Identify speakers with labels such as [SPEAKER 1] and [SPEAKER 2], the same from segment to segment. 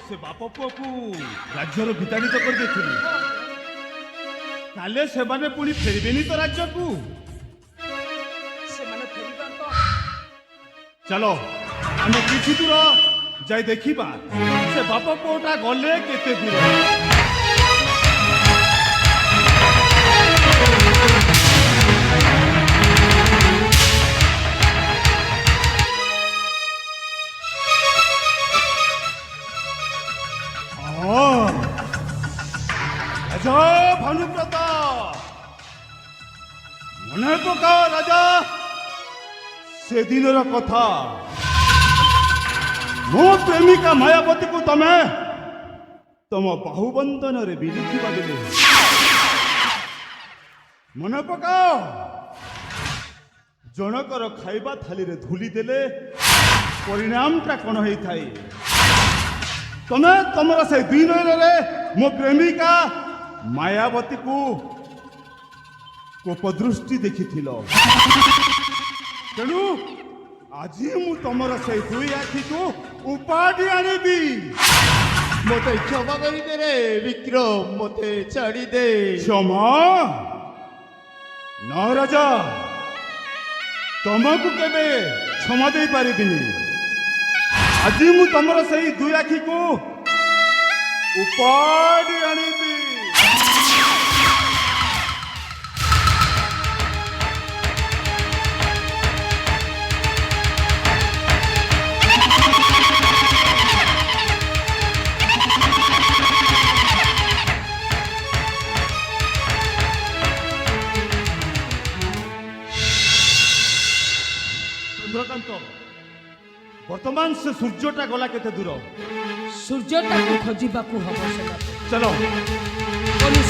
[SPEAKER 1] से बाप पुओ को राज्यर विताड़ित कर देथिलु काले सेबाने पुणी फेरबेनी तो राज्य को चलो आम किछि दूर जाय देखिबा से बाप पुओटा गले केते दूर राजा भानुव्रत मन पका राजा से दिन कथा मो प्रेमिका मायावती को तमे तुम बाहुबंधन रे बिलिथिबा बेले मन पकाओ जनकर खाइबा थाली रे धूली देले परिणामटा कौन होई थाई तमे तमरा से दिन रे मो प्रेमिका मायावती को कोपदृष्टि देखी तेणु आज मु तमर से दुई आखि को उपाधि आनिबी
[SPEAKER 2] मते क्षमा करी दे रे विक्रम मते छाड़ी दे
[SPEAKER 1] क्षमा न राजा तुमको केबे क्षमा दे पारिबिनी आज मु तमर से दुई आखि को उपाधि आनिबी वर्तमान से सूर्यटा गला केते दूर
[SPEAKER 3] सूर्यटा को खोजिबा को हबो सेना
[SPEAKER 1] चलो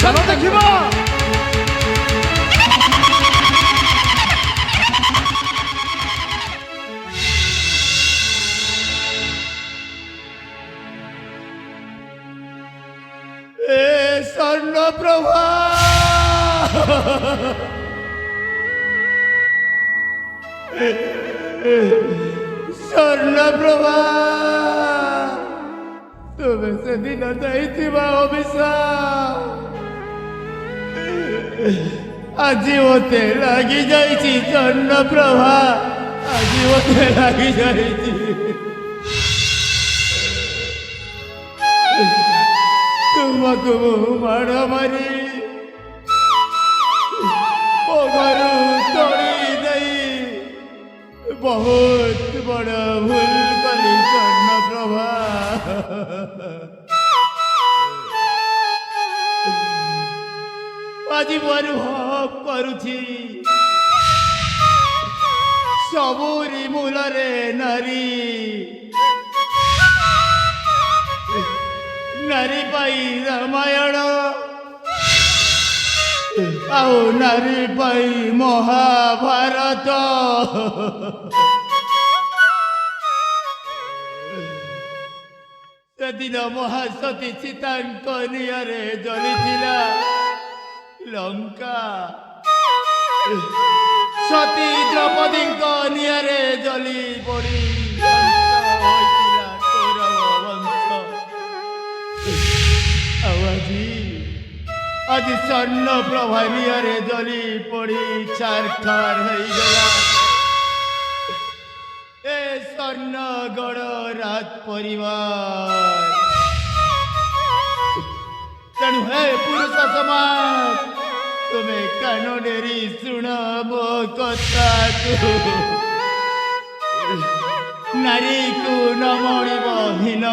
[SPEAKER 1] चलो देखिबा
[SPEAKER 2] ए स्वर्ण प्रभा स्वर्ण प्रभा तुम से दिन दैथिबा अभिशाप आज मते लगी जाइछि स्वर्ण प्रभा आज मते लगी जाइछि तुमको माड़ मारी घर तोड़ी दई बहुत बड़ा भूल कली स्वर्ण प्रभा आज अनुभव करुछि सबुरी मूल रे नारी नारी पाई रामायण आओ नारी पाई महाभारत सेदिन महासती सीतांक नियरे जलिथिला लंका सती द्रौपदी नियरे जली पड़ी आज स्वर्ण प्रभा नियरे जली पड़ी छारखार हो गला ए स्वर्णगढ़ राज परिवार तेणु हे पुरुष समाज तुम्हें कान डेरी शुण मो कथा नारी को नमणिब हीन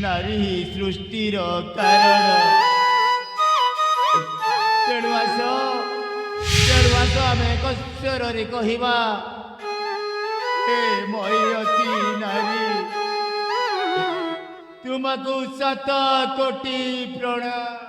[SPEAKER 2] नारी सृष्टिर कारण तेणु आस आम एक स्वर कहवा हे मयती नारी तुमको 7 कोटी प्रणाम।